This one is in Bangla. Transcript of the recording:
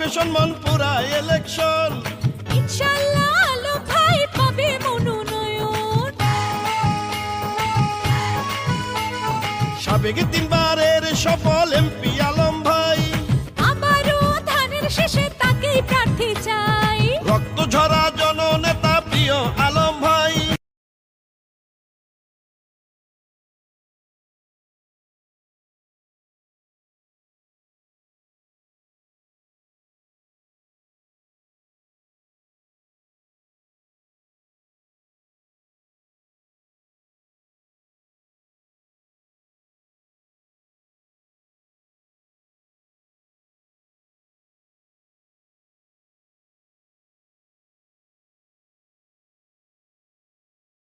কর্পোরেশন মনপুরা ইলেকশন ইনশাআল্লাহ আলম ভাই পাবে মনোনয়ন। সাবেক 3 বারের সফল এমপি আলম